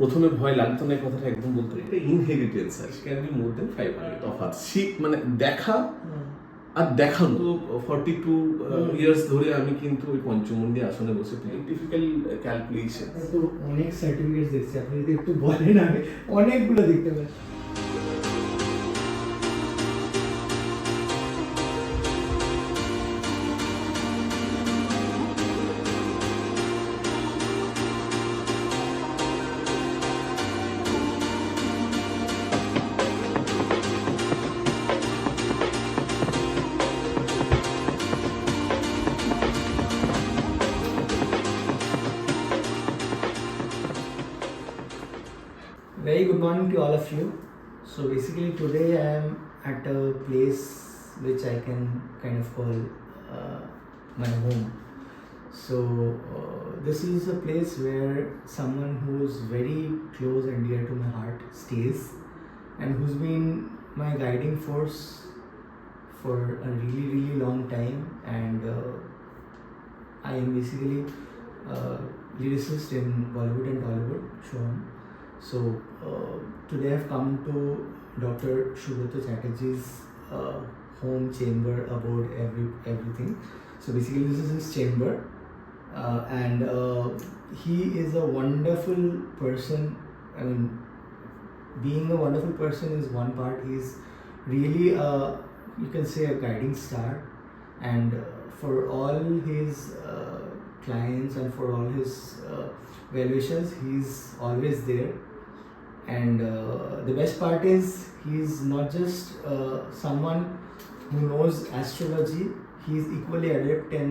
প্রথমে ভয় লাগতো না, কথাটা একদম বলতো এটা ইনহেরিটেন্স আছে, ক্যান বি মোর দেন 500 তফাৎ মানে দেখা আর দেখানো। তো 42 ইয়ার্স ধরে আমি কিন্তু ওই পঞ্চমুণ্ডী আসনে বসে ডিফিকাল্ট ক্যালকুলেশন। তো অনেক সার্টিফিকেট দেখছি, আপনি যদি একটু বলেন আমি অনেকগুলো দেখতে পাই। Very good morning to all of you. So basically today I am at a place which I can kind of call my home. So this is a place where someone who is very close and dear to my heart stays, and who's been my guiding force for a really long time. And I am basically lyricist in Bollywood and Tollywood, Shom. So today I've come to Dr. Subrata Chatterjee's home, chamber, abode, everything. So basically this is his chamber, and he is a wonderful person. I mean, being a wonderful person is one part. He's really you can say a guiding star, and for all his clients and for all his well-wishers, he's always there. And the best part is he's not just someone who knows astrology, he's equally adept in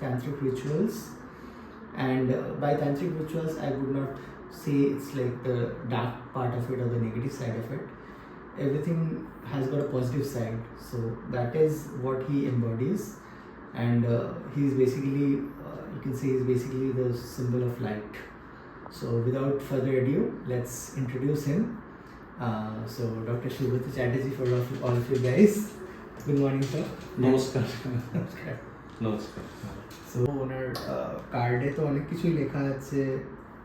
tantric rituals. And by tantric rituals I would not say it's like the dark part of it or the negative side of it. Everything has got a positive side, so that is what he embodies. And he's basically you can say he's basically the symbol of light. So without further ado, let's introduce him. So Dr. Subrata Chatterjee, for all of you guys. Good morning, sir. নমস্কার। নমস্কার। নমস্কার। So ওনার কার্ডে তো অনেক কিছুই লেখা আছে,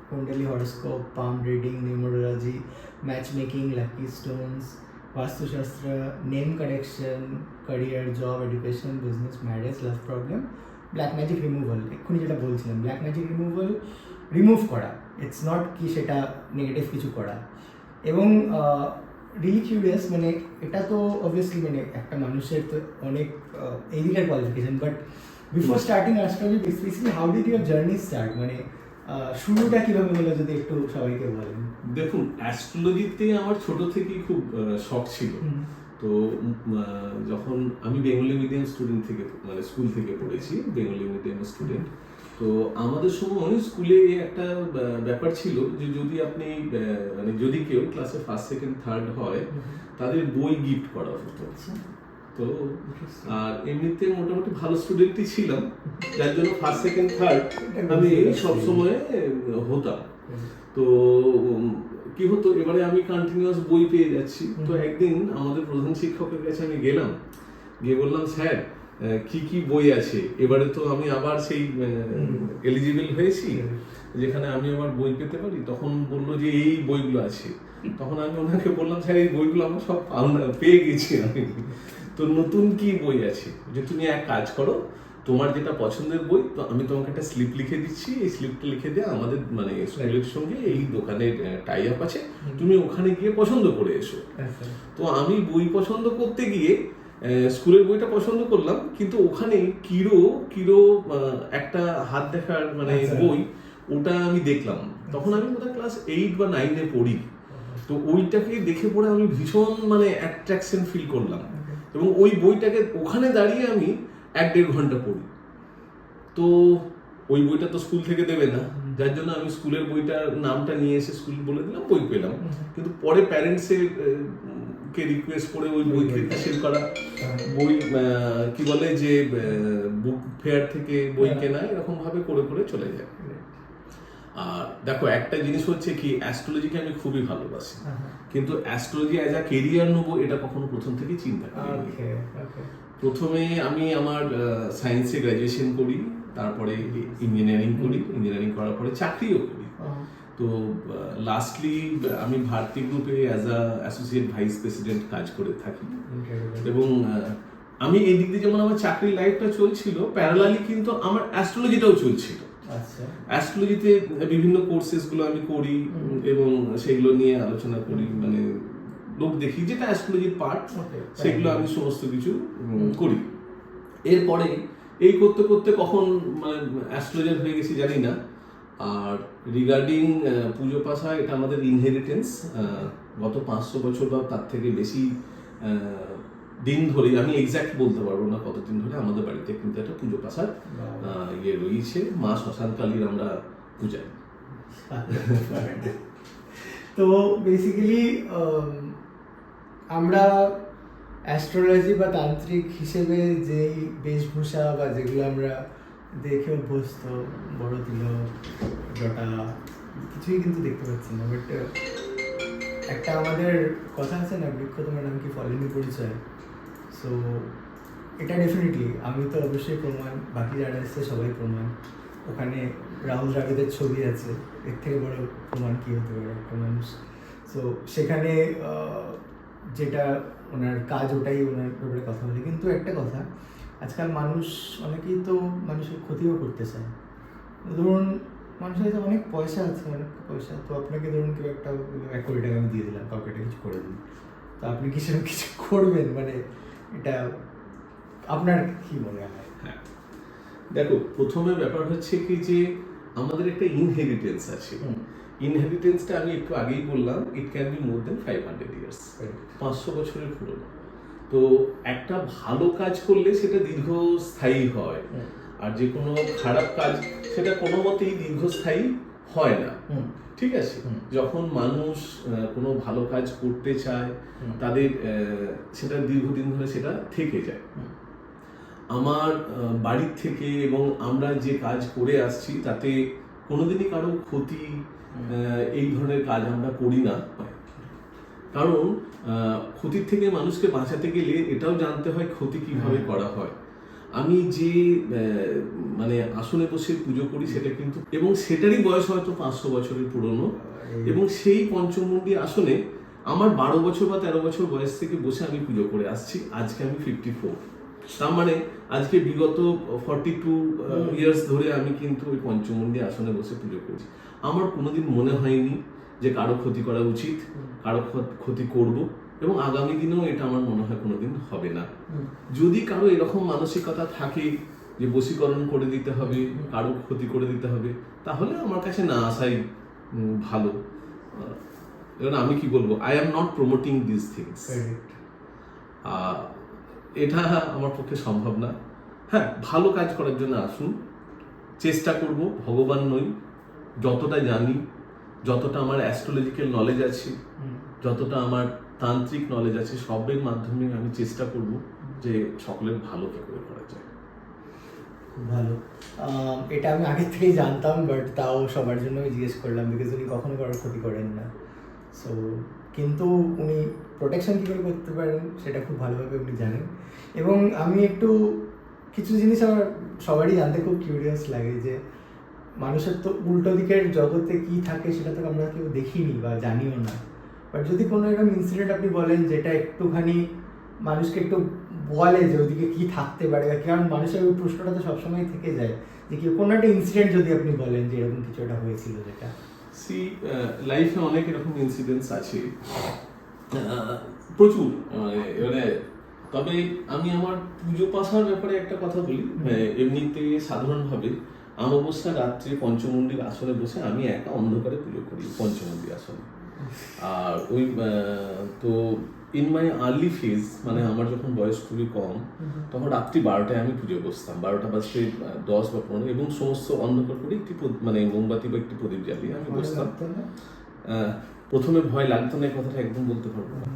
kundli horoscope, palm reading, numerology, match making, lucky stones, Vastu Shastra, name correction, career, job, education, business, marriage, love problem, black magic removal. এক্ষুনি যেটা বলছিলাম, ব্ল্যাক ম্যাজিক রিমুভ করা, ইটস নট কি সেটা নেগেটিভ কিছু করা। এবং রিলি কিউরিয়াস, মানে এটা তো অবভিয়াসলি মানে একটা মানুষের তো অনেক এইদিকের qualification, but before starting astrology basically how did your journey start, মানে শুরুটা কীভাবে হলো যদি একটু সবাইকে বলেন। দেখুন, অ্যাস্ট্রোলজিতে আমার ছোট থেকেই খুব শখ ছিল। তো যখন আমি বেঙ্গলি মিডিয়াম স্টুডেন্ট থেকে মানে স্কুল থেকে পড়েছি, বেঙ্গলি মিডিয়াম স্টুডেন্ট। তো আমাদের সময় স্কুলে একটা ব্যাপার ছিল যে যদি আপনি মানে যদি কেউ ক্লাসে ফার্স্ট সেকেন্ড থার্ড হয় তাদের বই গিফট করা হতো। তো আর এমনিতে মোটামুটি ভালো স্টুডেন্টই ছিলাম, যার জন্য ফার্স্ট সেকেন্ড থার্ড আমি সবসময় হতাম। তো কি হতো, এবারে আমি কন্টিনিউয়াস বই পেয়ে যাচ্ছি। তো একদিন আমাদের প্রধান শিক্ষকের কাছে আমি গেলাম, গিয়ে বললাম, স্যার কি কি বই আছে, এবারে তো আমি আবার সেই এলিজিবল হয়েছি যেখানে আমি আবার বই পেতে পারি। তখন বললো যে এই বইগুলো আছে। তখন আমি ওনাকে বললাম, স্যার এই বইগুলো আমার সব পেয়ে গেছি আমি, তো নতুন কি বই আছে? যে তুমি এক কাজ করো, তোমার যেটা পছন্দের বই, তো আমি তোমাকে একটা স্লিপ লিখে দিচ্ছি, এই স্লিপটা লিখে দিয়ে আমাদের মানে স্কুলের সঙ্গে এই দোকানের টাই আপ আছে, তুমি ওখানে গিয়ে পছন্দ করে এসো। তো আমি বই পছন্দ করতে গিয়ে স্কুলের বইটা পছন্দ করলাম, কিন্তু ওখানে কিরো একটা হাত দেখার মানে বই, ওটা আমি দেখলাম। তখন আমি বোধহয় ক্লাস 8 বা 9 পড়ি। তো ওইটাকে দেখে পড়ে আমি ভীষণ মানে অ্যাট্রাকশন ফিল করলাম, এবং ওই বইটাকে ওখানে দাঁড়িয়ে আমি 1-1.5 ঘন্টা পড়ি। তো ওই বইটা তো স্কুল থেকে দেবে না, যার জন্য আমি স্কুলের বইটার নামটা নিয়ে এসে স্কুল বলে দিলাম, বই পেলাম। কিন্তু পরে প্যারেন্টসের কে রিকোয়েস্ট করে ওই বই সেল করা, বই কি বলে যে বুক ফেয়ার থেকে বই কেনা, এরকম ভাবে করে করে চলে যায়। আর দেখো, একটা জিনিস হচ্ছে কি, অ্যাস্ট্রোলজিকে আমি খুবই ভালোবাসি, কিন্তু অ্যাস্ট্রোলজি অ্যাজ আ কেরিয়ার নেবো এটা কখনো প্রথম থেকে চিন্তা করিনি। প্রথমে আমি আমার সায়েন্সে গ্র্যাজুয়েশন করি, তারপরে ইঞ্জিনিয়ারিং করি, ইঞ্জিনিয়ারিং করার পরে চাকরিও করি। তো লাস্টলি আমি ভারতী গ্রুপে as a associate vice president কাজ করে থাকি। এবং আমি এই দিক দিয়ে যেমন আমার চাকরির লাইফটা চলছিল, প্যারালালি কিন্তু আমার অ্যাস্ট্রোলজিটাও চলছিল। অ্যাস্ট্রোলজিতে বিভিন্ন কোর্সেসগুলো আমি করি এবং সেগুলো নিয়ে আলোচনা করি, মানে লোক দেখি যেটা অ্যাস্ট্রোলজির পার্ট, সেগুলো আমি সমস্ত কিছু করি। এরপরে এই করতে করতে কখন মানে অ্যাস্ট্রোলজার হয়ে গেছি জানি না। আর রিগার্ডিং পুজো পাশা, এটা আমাদের ইনহেরিটেন্স। গত 500 বছর বা তার থেকে বেশি দিন ধরে, আমি এক্সাক্ট বলতে পারবো না কতদিন ধরে, আমাদের বাড়িতে কিন্তু একটা পুজো পাশার ইয়ে রয়েছে। মা শ্মশানকালীর আমরা পূজাই। তো বেসিক্যালি আমরা অ্যাস্ট্রোলজি বা তান্ত্রিক হিসেবে যেই বেশভূষা বা যেগুলো আমরা দেখে অভ্যস্ত, বড় তিলক, জটা, কিছুই কিন্তু দেখতে পাচ্ছি না। বাট একটা আমাদের কথা আছে না, বৃক্ষ তোমার নাম কি ফলেনি পরিচয়। সো এটা ডেফিনেটলি, আমি তো অবশ্যই প্রমাণ, বাকি যারা এসছে সবাই প্রমাণ। ওখানে রাহুল দ্রাবিড়ের ছবি আছে, এর থেকে বড় প্রমাণ কী হতে পারে একটা মানুষ। সো সেখানে যেটা ওনার কাজ, ওটাই ওনার ব্যাপারে কথা বলি। কিন্তু একটা কথা, আজকাল মানুষ অনেকেই তো মানুষের ক্ষতিও করতে চায়। ধরুন মানুষের কাছে অনেক পয়সা আছে, অনেক পয়সা, তো আপনাকে ধরুন কেউ একটা 1 কোটি টাকা আমি দিয়ে দিলাম, কাউকে একটা কিছু করে দিন, তো আপনি কি সেরকম কিছু করবেন? মানে এটা আপনার কি মনে হয়? হ্যাঁ, দেখো, প্রথমে ব্যাপার হচ্ছে কি যে আমাদের একটা ইনহেরিটেন্স আছে। ইনহেরিটেন্সটা আমি একটু আগেই বললাম, it can be more than 500 years, 500 বছরের পুরনো। তো একটা ভালো কাজ করলে সেটা দীর্ঘস্থায়ী হয়, আর যে কোনো খারাপ কাজ সেটা কোনো মতেই দীর্ঘস্থায়ী হয় না। ঠিক আছে? যখন মানুষ কোনো ভালো কাজ করতে চায়, তাদের সেটা দীর্ঘদিন ধরে সেটা থেকে যায়। আমার বাড়ির থেকে এবং আমরা যে কাজ করে আসছি তাতে কোনোদিনই কারো ক্ষতি, এই ধরনের কাজ আমরা করি না। কারণ ক্ষতির থেকে মানুষকে বাঁচাতে গেলে এটাও জানতে হয় ক্ষতি কিভাবে করা হয়। আমি যে মানে আসনে বসে পুজো করি সেটা কিন্তু, এবং সেটারই বয়স হয়তো 500 বছরের পুরনো, এবং সেই পঞ্চমুণ্ডী আসনে আমার 12 বছর বা 13 বছর বয়স থেকে বসে আমি পুজো করে আসছি। আজকে আমি 54, তার মানে আজকে বিগত 42 ইয়ার্স ধরে আমি কিন্তু ওই পঞ্চমুণ্ডী আসনে বসে পুজো করছি। আমার কোনোদিন মনে হয়নি যে কারো ক্ষতি করা উচিত, কারো ক্ষতি করব, এবং আগামী দিনেও এটা আমার মনে হয় কোনোদিন হবে না। যদি কারো এরকম মানসিকতা থাকে যে বশীকরণ করে দিতে হবে, কারো ক্ষতি করে দিতে হবে, তাহলে আমার কাছে না আসাই ভালো। এবার আমি কি বলবো, I am not promoting this things. এটা আমার পক্ষে সম্ভব না। হ্যাঁ, ভালো কাজ করার জন্য আসুন, চেষ্টা করব, ভগবান নই, যতটা জানি, যতটা আমার অ্যাস্ট্রোলজিক্যাল নলেজ আছে, যতটা আমার তান্ত্রিক নলেজ আছে, সবের মাধ্যমে আমি চেষ্টা করব যে সকলের ভালো কি করে করা যায়। খুব ভালো। এটা আমি আগে থেকেই জানতাম, বাট তাও সবার জন্য আমি জিজ্ঞেস করলাম, বিকজ উনি কখনো কারোর ক্ষতি করেন না। সো কিন্তু উনি প্রোটেকশন কী করে করতে পারেন সেটা খুব ভালোভাবে উনি জানেন। এবং আমি একটু কিছু জিনিস আমার সবারই জানতে খুব কিউরিয়াস লাগে, যে মানুষের তো উল্টো দিকের জগতে কি থাকে সেটা তো আমরা কেউ দেখিনি বা জানিও না। বাট যদি কোনো এরকম ইনসিডেন্ট আপনি বলেন যেটা একটুখানি মানুষকে একটু বলে যে ওইদিকে কি থাকতে পারে, কারণ মানুষের ওই প্রশ্নটা তো সবসময় থেকে যায় যে কি কোনো একটা ইনসিডেন্ট যদি আপনি বলেন যে এরকম কিছু একটা হয়েছিল যেটা। লাইফে অনেক এরকম ইনসিডেন্টস আছে, প্রচুর। এবারে তবে আমি আমার পুজো পাশার ব্যাপারে একটা কথা বলি। এমনিতে সাধারণভাবে অমাবস্যা রাত্রে পঞ্চমুণ্ডীর আসনে বসে আমি একা অন্ধকারে পুজো করি পঞ্চমুণ্ডী আসনে। আর ওই তো ইন মাই আর্লি ফেজ, মানে আমার যখন বয়স খুবই কম, তখন রাত্রি 12টায় আমি পুজো বসতাম, 12টা বাজতে 10 বা 15, এবং সমস্ত অন্ধকার করে একটি মানে মোমবাতি বা একটি প্রদীপ জ্বালিয়ে আমি বসতাম। প্রথমে ভয় লাগতো না, কথাটা একদম বলতে পারবো না।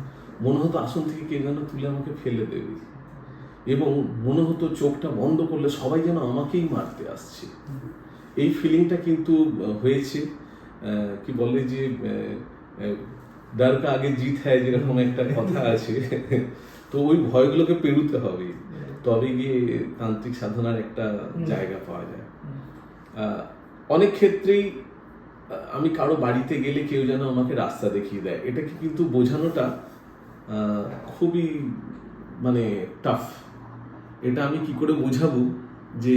মনে হতো আসন থেকে কে যেন তুলে আমাকে ফেলে দেবে, এবং মনে হতো চোখটা বন্ধ করলে সবাই যেন আমাকেই মারতে আসছে। এই ফিলিংটা কিন্তু হয়েছে। কি বলে যে ডার কা আগে জিত হয়, যেরকম একটা কথা আছে। তো ওই ভয়গুলোকে পেরোতে হবে, তবে গিয়ে তান্ত্রিক সাধনার একটা জায়গা পাওয়া যায়। অনেক ক্ষেত্রেই আমি কারো বাড়িতে গেলে কেউ যেন আমাকে রাস্তা দেখিয়ে দেয়, এটাকে কিন্তু বোঝানোটা খুবই মানে টাফ। এটা আমি কি করে বোঝাবো যে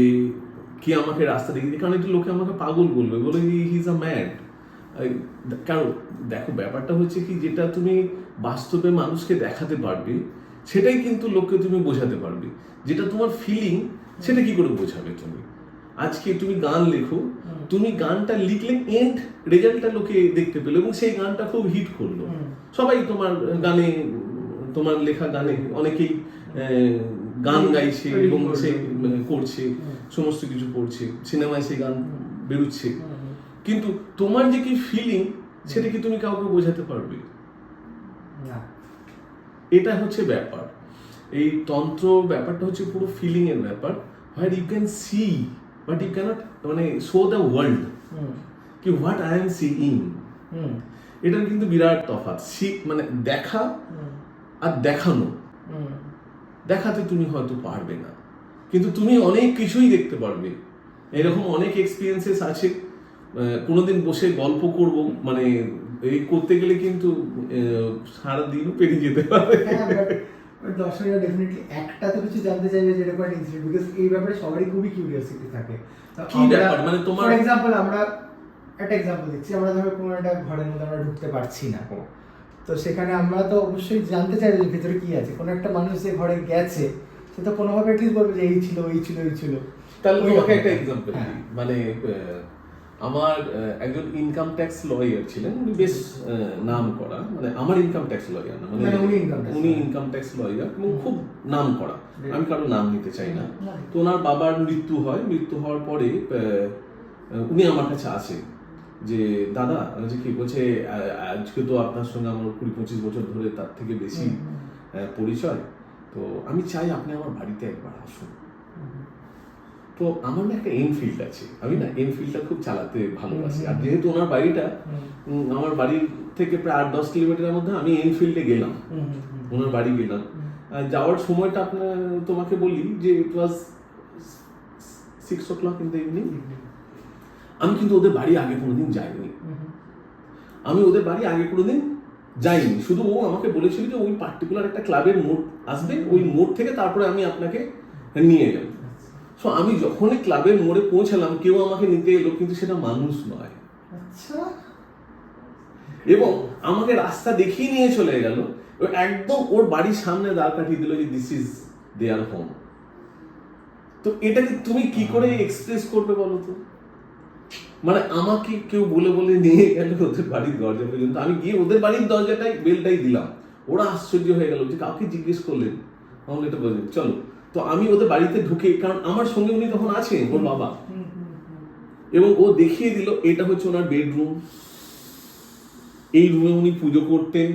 কে আমাকে রাস্তা দেখিয়ে দেয়, কারণ একটু লোকে আমাকে পাগল বলবে, বলে হি ইজ আ ম্যাড। কারণ দেখো ব্যাপারটা হচ্ছে কি, যেটা তুমি বাস্তবে মানুষকে দেখাতে পারবে সেটাই কিন্তু লোককে তুমি বোঝাতে পারবে। যেটা তোমার ফিলিং সেটা কি করে বোঝাবে তুমি? আজকে তুমি গান লেখো, তুমি গানটা লিখলে এন্ড রেজাল্টটা লোকে দেখতে পেলো এবং সেই গানটা খুব হিট করলো, সবাই তোমার গানে, তোমার লেখা গানে অনেকেই গান গাইছে এবং সে করছে, সমস্ত কিছু করছে, সিনেমায় সেই গান বেরোচ্ছে, কিন্তু তোমার যে কি ফিলিং সেটা কি তুমি কাউকে বোঝাতে পারবে? এটা হচ্ছে ব্যাপার। এই তন্ত্র ব্যাপারটা হচ্ছে পুরো ফিলিং এর ব্যাপার, what you can see but you cannot মানে শো দ্য ওয়ার্ল্ড কি হোয়াট আই এম সিইং। এটার কিন্তু বিরাট তফাৎ। মানে দেখা আর দেখানো। দেখাতে তুমি হয়তো পারবে না, কিন্তু তুমি অনেক কিছুই দেখতে পারবে। এরকম অনেক এক্সপিরিয়েন্সেস আছে। কোনোদিন বসে গল্প করব, মানে এই করতে গেলে কিন্তু সারাদিনও পেরিয়ে যেতে পারে। দর্শকরা ডেফিনেটলি একটা তো কিছু জানতে চাইবে যেটা কোন ইনসিডেন্ট, বিকজ এই ব্যাপারে সবারই খুবই কিউরিওসিটি থাকে। কি ব্যাপার মানে তোমার, ফর এক্সাম্পল আমরা একটা এক্সাম্পল দিচ্ছি, আমরা ধরো কোনো একটা ঘরের মধ্যে আমরা ঢুকতে পারছি না, তো সেখানে আমরা তো অবশ্যই জানতে চাই যে ভিতরে কি আছে। কোনো একটা মানুষ যে ঘরে গেছে সে তো কোনোভাবে ঠিক বলবে যে এই ছিল এই ছিল এই ছিল। তাহলে তোমাকে একটা এক্সাম্পল দিই, মানে আমার একজন ইনকাম ট্যাক্স লয়ার ছিলেন, উনি বেশ নাম করা, মানে আমার ইনকাম ট্যাক্স লয়ার না, মানে উনি ইনকাম ট্যাক্স লয়ার এবং খুব নাম করা, আমি কারো নাম নিতে চাই না। তো ওনার বাবার মৃত্যু হয়, মৃত্যু হওয়ার পরে উনি আমার কাছে আসে যে দাদা, যে কি বলছে, আজকে তো আপনার সঙ্গে আমার 20-25 বছর ধরে তার থেকে বেশি পরিচয়, তো আমি চাই আপনি আমার বাড়িতে একবার আসুন। তো আমার না একটা এনফিল্ড আছে, আমি না এনফিল্ডটা খুব চালাতে ভালোবাসি, আর যেহেতু ওনার বাড়িটা আমার বাড়ির থেকে প্রায় 8-10 কিলোমিটারের মধ্যে, আমি এনফিল্ডে গেলাম, ওনার বাড়ি গেলাম। যাওয়ার সময়টা তোমাকে বলি যে ইট ওয়াজ 6 o'clock ইন দ্য ইভিনিং। আমি কিন্তু ওদের বাড়ি আগে কোনোদিন যাইনি, আমি ওদের বাড়ি আগে কোনোদিন যাইনি, শুধু ও আমাকে বলেছিল যে ওই পার্টিকুলার একটা ক্লাবের মোড় আসবে, ওই মোড় থেকে তারপরে আমি আপনাকে নিয়ে যাব। সো আমি যখনই ক্লাবের মোড়ে পৌঁছালাম, কেউ আমাকে নিতে এলো, কিন্তু সেটা মানুষ নয়, এবং আমাকে রাস্তা দেখিয়ে নিয়ে চলে গেল, একদম ওর বাড়ির সামনে দাঁড় কাটিয়ে দিল যে দিস ইজ দেয়ার হোম। তো এটাকে তুমি কি করে এক্সপ্রেস করবে বলো তো? মানে আমাকে কেউ বলে বলে নিয়ে গেল ওদের বাড়ির দরজা পর্যন্ত, আমি গিয়ে ওদের বাড়ির দরজাটাই বেলটাই দিলাম, ওরা আশ্চর্য হয়ে গেল যে কাউকে জিজ্ঞেস করলেন, তাহলে এটা বললেন চলো। তো আমি ওদের বাড়িতে ঢুকে, কারণ আমার সঙ্গে উনি তখন আছেন, ওর বাবা, এবং ও দেখিয়ে দিল এটা হচ্ছে ওনার বেডরুম, এই রুমে উনি পুজো করতেন।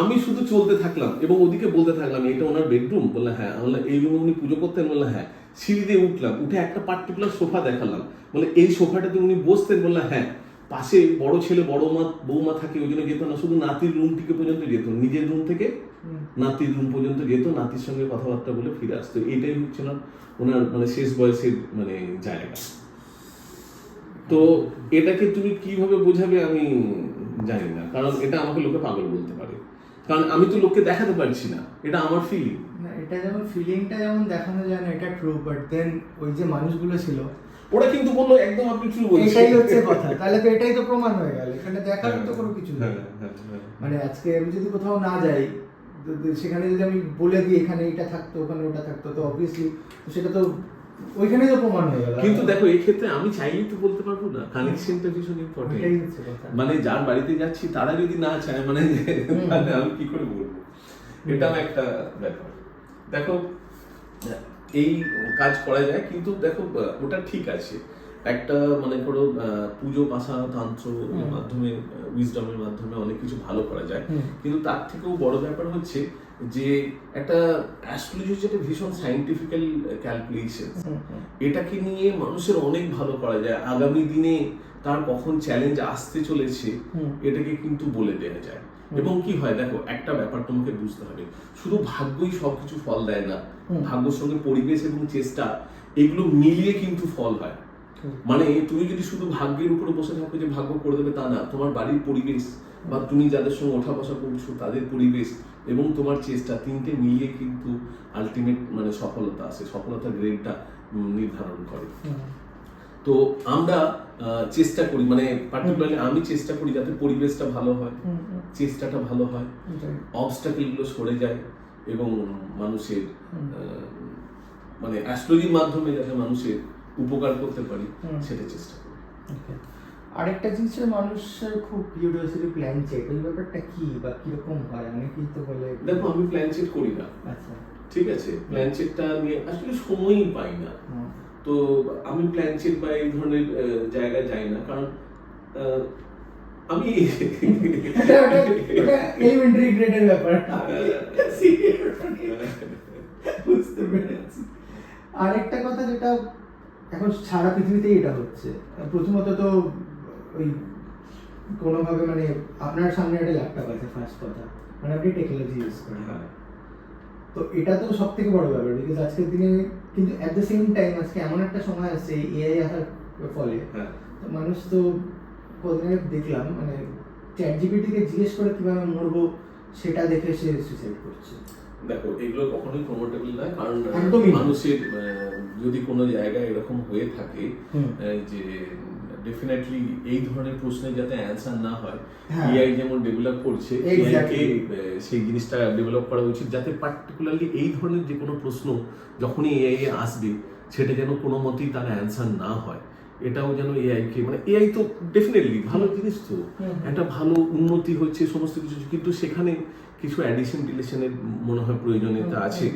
আমি শুধু চলতে থাকলাম এবং ওদিকে বলতে থাকলাম এটা ওনার বেডরুম, বললে হ্যাঁ, বললাম এই রুমে উনি পুজো করতেন, বললে হ্যাঁ। সিঁড়ি দিয়ে উঠলাম, উঠে একটা পার্টিকুলার সোফা দেখালাম, বলে এই সোফাটাতে উনি বসতেন, বললে হ্যাঁ। পাশে বড় ছেলে বড় মা বৌমা থাকে, ওই জন্য যেত না, শুধু নাতির রুম থেকে পর্যন্ত যেত, নিজের রুম থেকে নাতির রুম পর্যন্ত যেত, নাতির সঙ্গে কথাবার্তা বলে ফিরে আসতো। এটাই হচ্ছে না ওনার মানে শেষ বয়সের মানে জায়গা। তো এটাকে তুমি কিভাবে বোঝাবে আমি জানি না, কারণ এটা আমাকে লোকে পাগল বলতে পারে, কারণ আমি তো লোককে দেখাতে পারছি না, এটা আমার ফিলিং। এটা যেমন ফিলিংটা যেমন দেখানো যায় না, এটা ট্রু, বাট দেন ওই যে মানুষগুলো ছিল ওরা কিন্তু বললো একদম আপনি ট্রু বলছেন, এটাই হচ্ছে কথা, তাহলে তো এটাই তো প্রমাণ হয়ে গেল, এখানে দেখার তো কোনো কিছু নেই। মানে আজকে আমি যদি কোথাও না যাই, সেখানে যদি আমি বলে দিই এখানে এটা থাকতো ওখানে ওটা থাকতো, তো অবভিয়াসলি সেটা তো ওইখানেই তো প্রমাণ হয়ে গেল। কিন্তু দেখো এই ক্ষেত্রে আমি চাইলেই তো বলতে পারবো না, কানেকশনটা ভীষণ ইম্পর্টেন্ট। মানে যার বাড়িতে যাচ্ছি তারা যদি না চায়, মানে আমি কি করে বলবো, এটাও একটা ব্যাপার। দেখো এই কাজ করা যায়, কিন্তু দেখো ওটা ঠিক আছে, একটা মানে ধরো পুজো পাশা তন্ত্র মাধ্যমে, উইজডমের মাধ্যমে অনেক কিছু ভালো করা যায়, কিন্তু তার থেকেও বড় ব্যাপার হচ্ছে যে একটা অ্যাস্ট্রোলজি হচ্ছে একটা ভীষণ সায়েন্টিফিক্যাল ক্যালকুলেশন, এটাকে নিয়ে মানুষের অনেক ভালো করা যায়, আগামী দিনে তার কখন চ্যালেঞ্জ আসতে চলেছে এটাকে কিন্তু বলে দেওয়া যায়। এবং কি হয় দেখো, একটা ব্যাপার তোমাকে বুঝতে হবে, শুধু ভাগ্যই সবকিছু ফল দেয় না, ভাগ্যের সঙ্গে পরিবেশ এবং চেষ্টা এগুলো মিলিয়ে কিন্তু ফল হয়। মানে তুমি যদি শুধু ভাগ্যের উপরে বসে থাকো যে ভাগ্য করে দেবে তা না, তোমার বাড়ির পরিবেশ বা তুমি যাদের সঙ্গে ওঠা বসা করছো তাদের পরিবেশ এবং তোমার চেষ্টা, তিনটে মিলিয়ে কিন্তু আলটিমেট মানে সফলতা আসে, সফলতার গ্রেডটা নির্ধারণ করে। তো আমরা চেষ্টা করি, মানে পার্টিকুলারলি আমি চেষ্টা করি যাতে পরিবেশটা ভালো হয়, চেষ্টাটা ভালো হয়, অবস্টাকেল গুলো সরে যায় এবং মানুষের মানে অ্যাস্ট্রোলজির মাধ্যমে যাতে মানুষের উপকার করতে পারি সেটা চেষ্টা করি। আরেকটা জিনিসের মানুষের খুব কিউরিওসিটি প্ল্যান চেক, এই ব্যাপারটা কি বা কিরকম হয় অনেকেই তো বলে। দেখো আমি প্ল্যান চেক করি না, আচ্ছা ঠিক আছে, প্ল্যান চেকটা নিয়ে আসলে সময়ই পাই না। তো আমি প্ল্যান চেক বা এই ধরনের জায়গায় যাই না, কারণ আমি এলিমেন্টারি গ্রেডের ব্যাপার বুঝতে পেরেছি। আরেকটা কথা যেটা এখন সারা পৃথিবীতেই এটা হচ্ছে, প্রথমত তো ওই কোনোভাবে মানে আপনার সামনে একটা ল্যাপটপ আছে, ফার্স্ট কথা মানে আপনি টেকনোলজি ইউজ করেন, তো এটা তো সব থেকে বড় ব্যাপার, বিকজ আজকের দিনে কিন্তু অ্যাট দ্য সেম টাইম আজকে এমন একটা সময় আসছে এআই আসার ফলে তো মানুষ তো কদিন আগে দেখলাম মানে চ্যাট জিপিটিকে জিজ্ঞেস করে কিভাবে মরবো সেটা দেখে সে সুইসাইড করছে। দেখো এগুলো কখনোই প্রমোটেবল না, কারণ মানুষের যদি কোনো জায়গায় এরকম হয়ে থাকে যে ডেফিনেটলি এই ধরনের প্রশ্নের যাতে অ্যান্সার না হয়, এআই যেমন ডেভেলপ করছে এআইকে সেই জিনিসটা ডেভেলপ করা উচিত যাতে পার্টিকুলারলি এই ধরনের যে কোনো প্রশ্ন যখনই এআই আসবে সেটা যেন কোনো মতেই তার অ্যান্সার না হয়। এটাও যেন এআইকে মানে এআই তো ডেফিনেটলি ভালো জিনিস, তো একটা ভালো উন্নতি হচ্ছে সমস্ত কিছু, কিন্তু সেখানে কিছু অ্যাডিশন ডিলিশনের মনে হয় প্রয়োজনীয়তা আছে।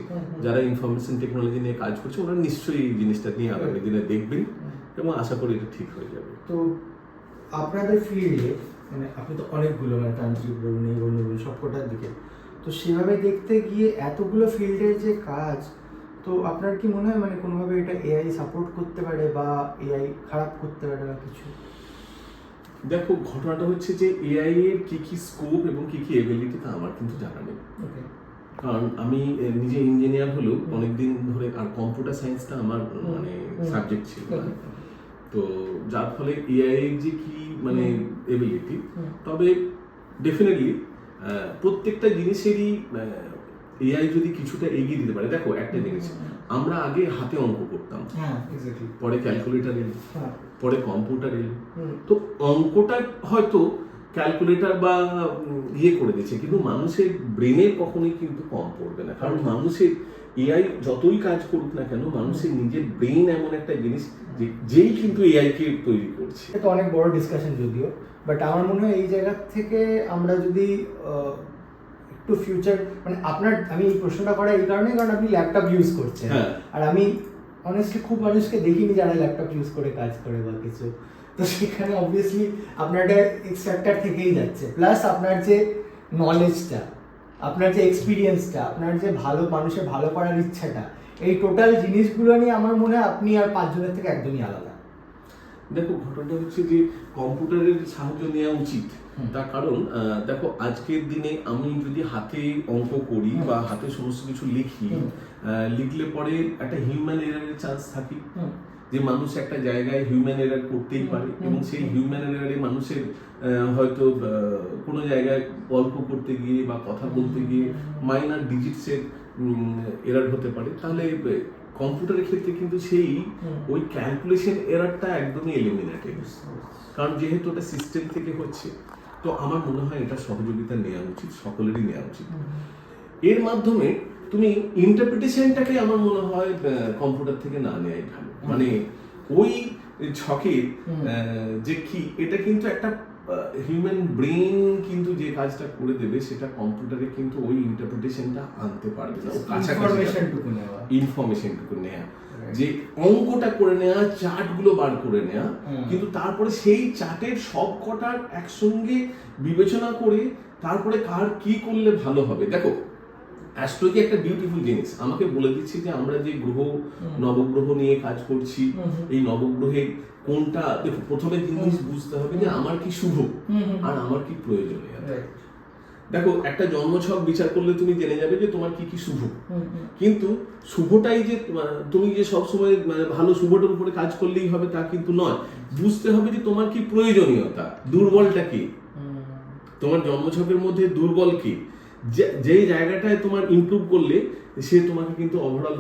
যারা ইনফরমেশন টেকনোলজি নিয়ে কাজ করছে ওরা নিশ্চয়ই এই জিনিসটা নিয়ে আগামী দিনে দেখবেন এবং আশা করি এটা ঠিক হয়ে যাবে। তো আপনাদের ফিল্ডে মানে আপনি তো অনেকগুলো মানে তান্ত্রিক বলুন এই বলুন সবকটার দিকে, তো সেভাবে দেখতে গিয়ে এতগুলো ফিল্ডের যে কাজ, তো আপনার কি মনে হয় মানে কোনোভাবে এটা এআই সাপোর্ট করতে পারে বা এআই খারাপ করতে পারে বা কিছু? দেখো ঘটনাটা হচ্ছে যে এআই এর কি কি স্কোপ এবং কি কি এবিলিটি তা আমার কিন্তু জানা নেই, কারণ আমি নিজে ইঞ্জিনিয়ার হলেও অনেকদিন ধরে আর কম্পিউটার সায়েন্সটা আমার মানে সাবজেক্ট ছিল না, তো যার ফলে এআই এর যে কি মানে এবিলিটি, তবে ডেফিনেটলি প্রত্যেকটা জিনিসেরই এআই যদি কিছুটা এগিয়ে দিতে পারে। দেখো একটা জিনিস, আমরা আগে হাতে অঙ্ক করতাম, পরে ক্যালকুলেটর এলো, পরে কম্পিউটার এলো, তো অঙ্কটা হয়তো ক্যালকুলেটর বা ইয়ে করে দিচ্ছে, কিন্তু মানুষের ব্রেনে কখনোই কিন্তু কম পড়বে না, কারণ মানুষের এআই যতই কাজ করুক না কেন মানুষের নিজের ব্রেন এমন একটা জিনিস যেই কিন্তু এআই কে তৈরি করছে। এটা অনেক বড় ডিসকাশন যদিও, বাট আমার মনে হয় এই জায়গা থেকে আমরা যদি একটু ফিউচার মানে আপনার, আমি এই প্রশ্নটা করা এই কারণে কারণ আপনি ল্যাপটপ ইউজ করছেন, আর আমি অনেস্টলি খুব মানুষকে দেখিনি যারা ল্যাপটপ ইউজ করে কাজ করে বা কিছু, তো সেখানে অবভিয়াসলি আপনার একটা এক্স ফ্যাক্টর থেকেই যাচ্ছে, প্লাস আপনার যে নলেজটা, আপনার যে এক্সপিরিয়েন্সটা, আপনার যে ভালো মানুষের ভালো করার ইচ্ছাটা, এই টোটাল জিনিসগুলো নিয়ে আমার মনে হয় আপনি আর 5 জনের থেকে একদমই আলাদা। দেখো ঘটনাটা হচ্ছে যে কম্পিউটারের সাহায্য নেওয়া উচিত, তার কারণ দেখো আজকের দিনে আমি যদি হাতে অঙ্ক করি বা হাতে সমস্ত কিছু লিখি, লিখলে পরে একটা হিউম্যান এরারের চান্স থাকে, যে মানুষ একটা জায়গায় হিউম্যান এরার করতেই পারে এবং সেই হিউম্যান এরারে মানুষের হয়তো কোনো জায়গায় গল্প করতে গিয়ে বা কথা বলতে গিয়ে মাইনার ডিজিটসের এরার হতে পারে, তাহলে কম্পিউটারের ক্ষেত্রে কিন্তু সেই ওই ক্যালকুলেশন এরারটা একদমই এলিমিনেটেড, কারণ যেহেতু ওটা সিস্টেম থেকে হচ্ছে। তো আমার মনে হয় এটা সহযোগিতা নেওয়া উচিত, সকলেরই নেওয়া উচিত। এর মাধ্যমে তুমি ইন্টারপ্রিটেশনটাকে আমার মনে হয় কম্পিউটার থেকে না নেওয়াই ভালো, মানে ওই ছকের যে কি এটা কিন্তু একটা হিউম্যান ব্রেন কিন্তু যে কাজটা করে দেবে সেটা কম্পিউটারে কিন্তু ওই ইন্টারপ্রিটেশনটা আনতে পারবে না, ইনফরমেশনটুকু নেওয়া, যে অঙ্কটা করে নেওয়া, চার্টগুলো বার করে নেওয়া, কিন্তু তারপরে সেই চার্টের সব কটার একসঙ্গে বিবেচনা করে তারপরে কার কি করলে ভালো হবে। দেখো অ্যাস্ট্রোলজি একটা বিউটিফুল জিনিস, আমাকে বলে দিচ্ছে যে আমরা যে গ্রহ নবগ্রহ নিয়ে কাজ করছি, এই নবগ্রহে কোনটা, দেখো প্রথমে জিনিস বুঝতে হবে যে আমার কি শুভ আর আমার কি প্রয়োজনীয়। দেখো একটা জন্মছক বিচার করলে তুমি জেনে যাবে যে তোমার কি কি শুভ, কিন্তু শুভটাই যে তুমি যে সবসময় ভালো শুভটার উপরে কাজ করলেই হবে তা কিন্তু নয়। বুঝতে হবে যে তোমার কি প্রয়োজনীয়তা, দুর্বলটা কি, তোমার জন্মছকের মধ্যে দুর্বল কি, যে জায়গাটায় তোমার ইমপ্রুভ করলে সে তোমাকে কিন্তু ওভারঅল